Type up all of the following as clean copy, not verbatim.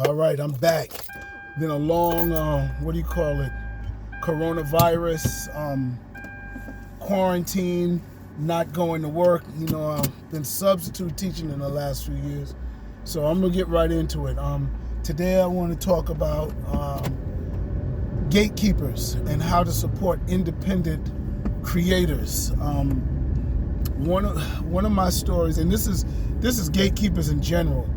All right, I'm back. Been a long, coronavirus, quarantine, not going to work. I've been substitute teaching in the last few years. So I'm going to get right into it. Today I want to talk about gatekeepers and how to support independent creators. One of my stories, and this is gatekeepers in general,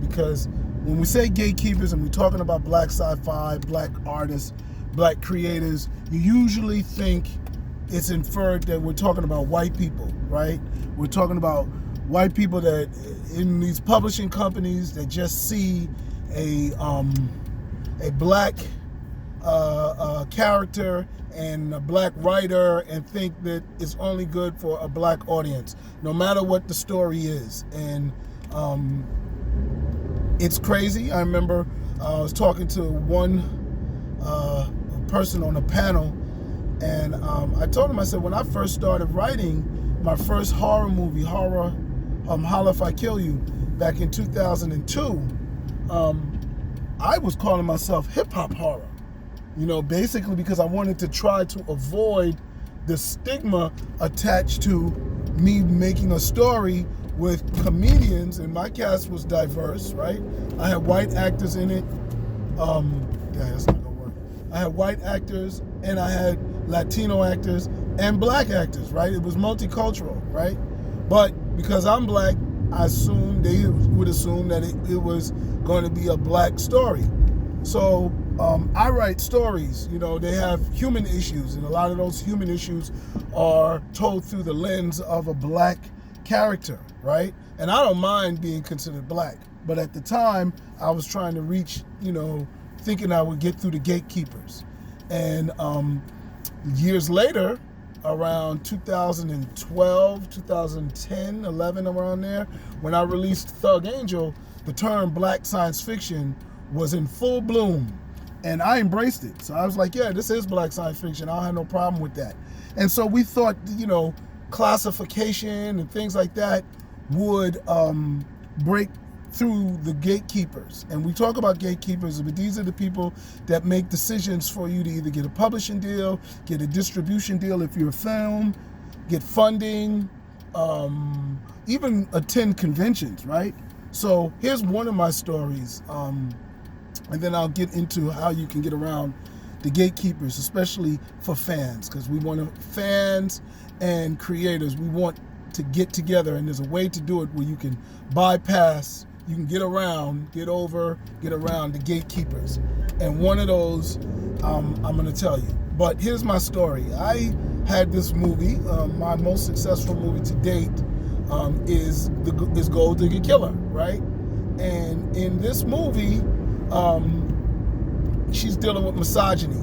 because when we say gatekeepers and we're talking about black sci-fi, black artists, black creators, you usually think it's inferred that we're talking about white people, right? We're talking about white people that in these publishing companies that just see a black character and a black writer and think that it's only good for a black audience, no matter what the story is. And it's crazy. I remember I was talking to one person on a panel, and I told him, I said, when I first started writing my first horror movie, Holla If I Kill You, back in 2002, I was calling myself hip-hop horror. Basically because I wanted to try to avoid the stigma attached to me making a story with comedians, and my cast was diverse, right? I had white actors in it. That's not gonna work. I had white actors, and I had Latino actors and black actors, right? It was multicultural, right? But because I'm black, they would assume that it was going to be a black story. So I write stories, they have human issues, and a lot of those human issues are told through the lens of a black character, right? And I don't mind being considered black, but at the time I was trying to reach, thinking I would get through the gatekeepers. And years later, around 2012, 2010, 11, around there, when I released Thug Angel, the term black science fiction was in full bloom, and I embraced it. So I was like, yeah, this is black science fiction. I don't have no problem with that. And so we thought, classification and things like that would break through the gatekeepers. And we talk about gatekeepers, but these are the people that make decisions for you to either get a publishing deal, get a distribution deal if you're a film, get funding, even attend conventions, right? So here's one of my stories, and then I'll get into how you can get around the gatekeepers, especially for fans, because fans and creators, we want to get together, and there's a way to do it where you can bypass, you can get around the gatekeepers. And one of those, I'm going to tell you. But here's my story. I had this movie, my most successful movie to date, is Gold Digger Killer, right? And in this movie, she's dealing with misogyny.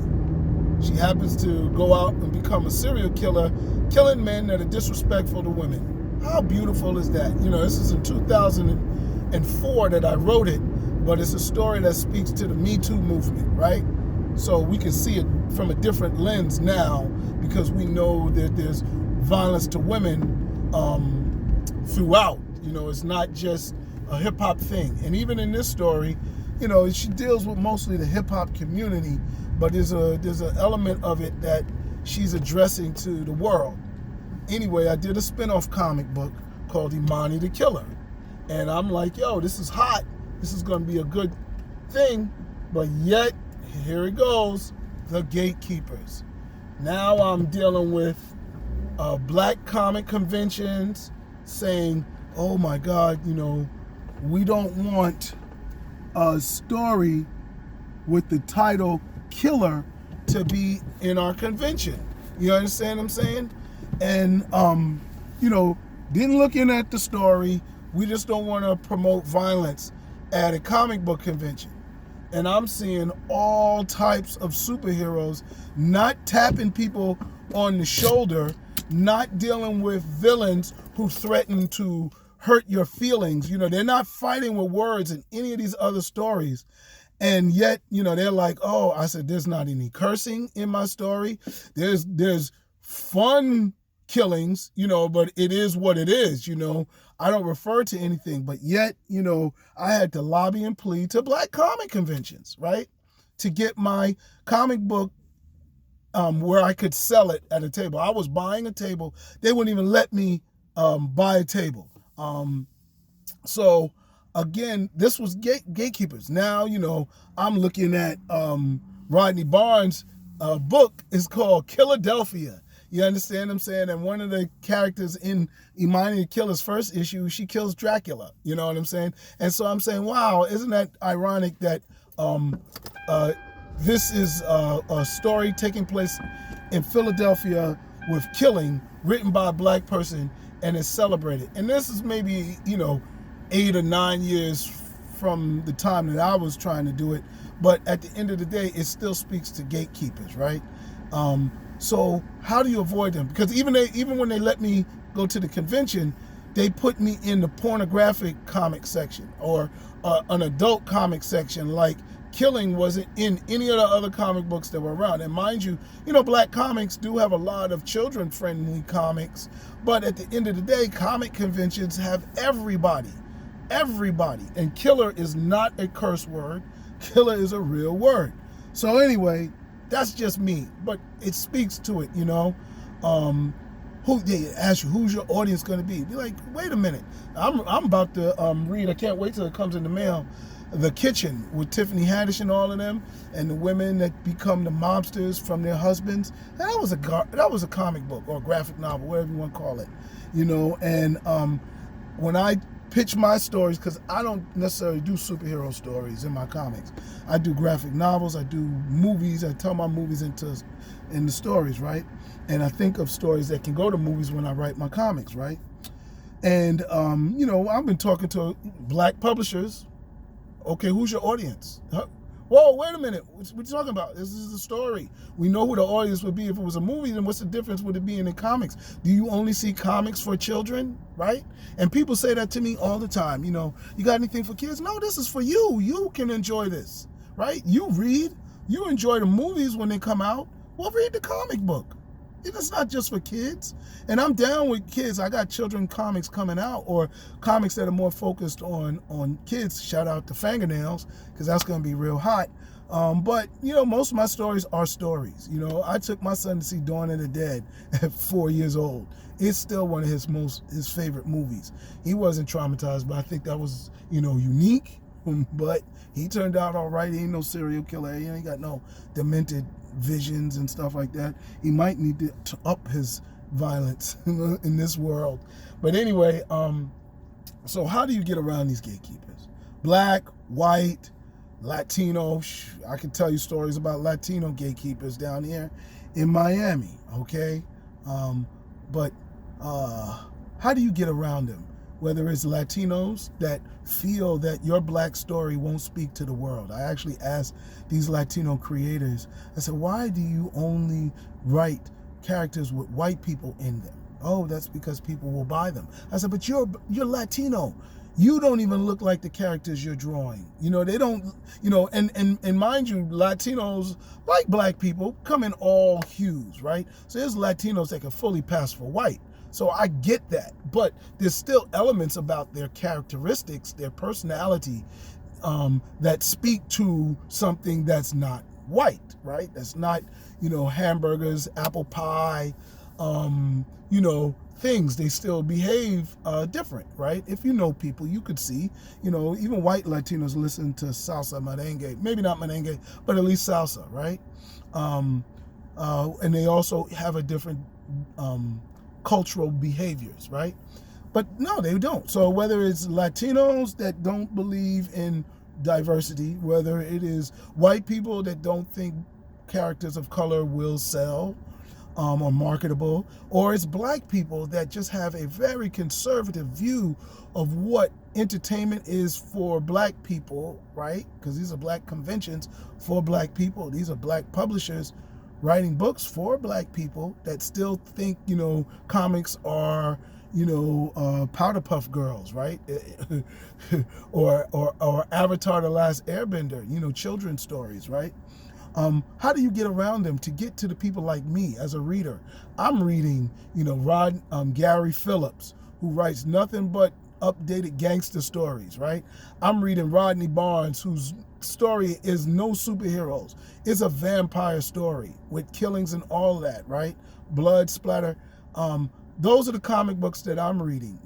She happens to go out and become a serial killer, killing men that are disrespectful to women. How beautiful is that? This is in 2004 that I wrote it, but it's a story that speaks to the Me Too movement, right? So we can see it from a different lens now, because we know that there's violence to women throughout. It's not just a hip-hop thing. And even in this story, she deals with mostly the hip-hop community, but there's an element of it that she's addressing to the world. Anyway, I did a spin-off comic book called Imani the Killer. And I'm like, yo, this is hot. This is going to be a good thing. But yet, here it goes, the gatekeepers. Now I'm dealing with black comic conventions saying, oh my God, we don't want a story with the title Killer to be in our convention. You understand what I'm saying? And, didn't looking at the story, we just don't want to promote violence at a comic book convention. And I'm seeing all types of superheroes not tapping people on the shoulder, not dealing with villains who threaten to hurt your feelings. They're not fighting with words in any of these other stories. And yet, they're like, oh, I said, there's not any cursing in my story. There's fun killings, but it is what it is, I don't refer to anything, but yet, I had to lobby and plead to black comic conventions, right? To get my comic book where I could sell it at a table. I was buying a table. They wouldn't even let me buy a table. So again, this was Gatekeepers. Now, I'm looking at Rodney Barnes' book is called Philadelphia. You understand what I'm saying? And one of the characters in Imani the Killer's first issue, she kills Dracula. You know what I'm saying? And so I'm saying, wow, isn't that ironic that this is a story taking place in Philadelphia with killing written by a black person and is celebrated. And this is maybe, 8 or 9 years from the time that I was trying to do it. But at the end of the day, it still speaks to gatekeepers, right? So how do you avoid them? Because even when they let me go to the convention, they put me in the pornographic comic section or an adult comic section, like killing wasn't in any of the other comic books that were around. And mind you, black comics do have a lot of children-friendly comics, but at the end of the day, comic conventions have everybody. And killer is not a curse word. Killer is a real word. So anyway, that's just me, but it speaks to it, They ask you, who's your audience going to be? Be like, wait a minute. I'm about to read, I can't wait till it comes in the mail, The Kitchen with Tiffany Haddish and all of them, and the women that become the mobsters from their husbands. That was a comic book or a graphic novel, whatever you want to call it, And when I pitch my stories, because I don't necessarily do superhero stories in my comics. I do graphic novels, I do movies, I tell my movies in the stories, right? And I think of stories that can go to movies when I write my comics, right? And, I've been talking to black publishers. Okay, who's your audience? Whoa, wait a minute. What are you talking about? This is a story. We know who the audience would be. If it was a movie, then what's the difference with it being in comics? Do you only see comics for children, right? And people say that to me all the time. You got anything for kids? No, this is for you. You can enjoy this, right? You read. You enjoy the movies when they come out. Well, read the comic book. It's not just for kids. And I'm down with kids. I got children comics coming out, or comics that are more focused on kids. Shout out to Fingernails, because that's going to be real hot. But, most of my stories are stories. I took my son to see Dawn of the Dead at 4 years old. It's still one of his favorite movies. He wasn't traumatized, but I think that was, unique. But he turned out all right. He ain't no serial killer. He ain't got no demented visions and stuff like that. He might need to up his violence in this world. But anyway, so how do you get around these gatekeepers? Black, white, Latino. I can tell you stories about Latino gatekeepers down here in Miami, okay? But how do you get around them? Whether it's Latinos that feel that your black story won't speak to the world. I actually asked these Latino creators, I said, why do you only write characters with white people in them? Oh, that's because people will buy them. I said, but you're Latino. You don't even look like the characters you're drawing. They don't, and mind you, Latinos, like black people, come in all hues, right? So there's Latinos that can fully pass for white. So I get that, but there's still elements about their characteristics, their personality, that speak to something that's not white, right? That's not, hamburgers, apple pie, things. They still behave different, right? If you know people, you could see, even white Latinos listen to salsa, merengue, maybe not merengue, but at least salsa, right? And they also have a different cultural behaviors, right? But no, they don't. So whether it's Latinos that don't believe in diversity, whether it is white people that don't think characters of color will sell or marketable, or it's black people that just have a very conservative view of what entertainment is for black people, right? Because these are black conventions for black people. These are black publishers writing books for black people that still think, comics are, Powder Puff Girls, right? or Avatar: The Last Airbender, children's stories, right? How do you get around them to get to the people like me as a reader? I'm reading, Gary Phillips, who writes nothing but updated gangster stories, right? I'm reading Rodney Barnes, whose story is no superheroes. It's a vampire story with killings and all that, right? Blood splatter. Those are the comic books that I'm reading.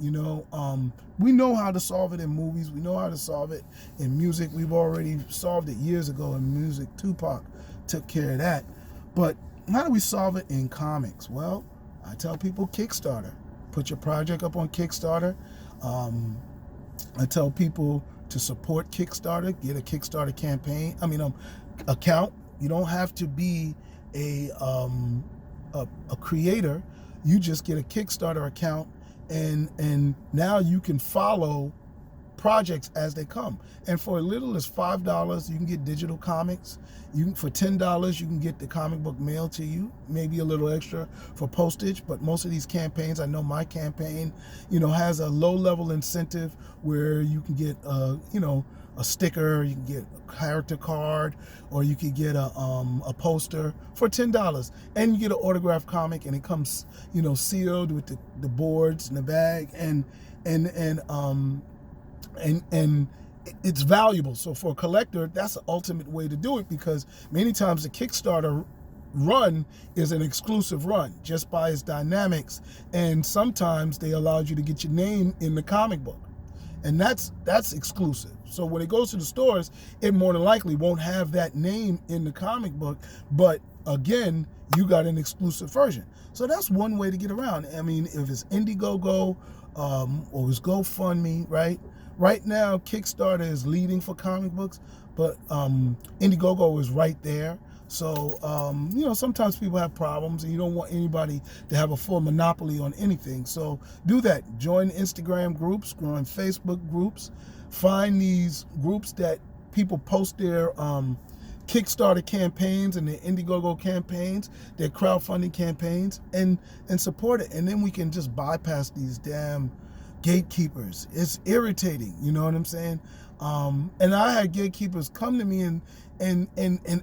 We know how to solve it in movies. We know how to solve it in music. We've already solved it years ago in music. Tupac took care of that. But how do we solve it in comics? Well, I tell people Kickstarter. Put your project up on Kickstarter. I tell people to support Kickstarter. Get a Kickstarter campaign. Account. You don't have to be a creator. You just get a Kickstarter account, and now you can follow projects as they come. And for as little as $5, you can get digital comics. For $10, you can get the comic book mailed to you, maybe a little extra for postage. But most of these campaigns, I know my campaign, has a low-level incentive where you can get, a sticker, you can get a character card, or you could get a poster for $10, and you get an autographed comic, and it comes, sealed with the boards and the bag, and it's valuable. So for a collector, that's the ultimate way to do it, because many times the Kickstarter run is an exclusive run just by its dynamics, and sometimes they allowed you to get your name in the comic book, and that's exclusive. So when it goes to the stores, it more than likely won't have that name in the comic book, but again, you got an exclusive version. So that's one way to get around. If it's Indiegogo or it's GoFundMe, right? Right now, Kickstarter is leading for comic books, but Indiegogo is right there. So, sometimes people have problems, and you don't want anybody to have a full monopoly on anything. So do that. Join Instagram groups, join Facebook groups. Find these groups that people post their Kickstarter campaigns and their Indiegogo campaigns, their crowdfunding campaigns, and support it. And then we can just bypass these damn gatekeepers. It's irritating, you know what I'm saying? And I had gatekeepers come to me and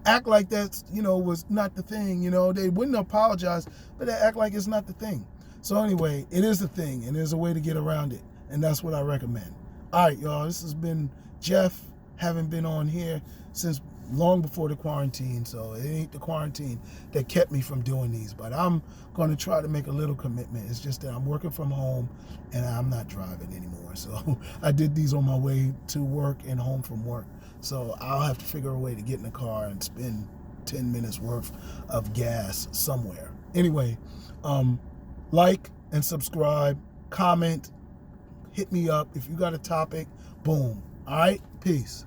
act like that's, was not the thing. They wouldn't apologize, but they act like it's not the thing. So anyway, it is the thing, and there's a way to get around it, and that's what I recommend. All right, y'all, this has been Jeff. Haven't been on here since long before the quarantine, so it ain't the quarantine that kept me from doing these, but I'm going to try to make a little commitment. It's just that I'm working from home and I'm not driving anymore, so I did these on my way to work and home from work, so I'll have to figure a way to get in the car and spend 10 minutes worth of gas somewhere. Anyway, like and subscribe, comment, hit me up if you got a topic. Boom. All right, peace.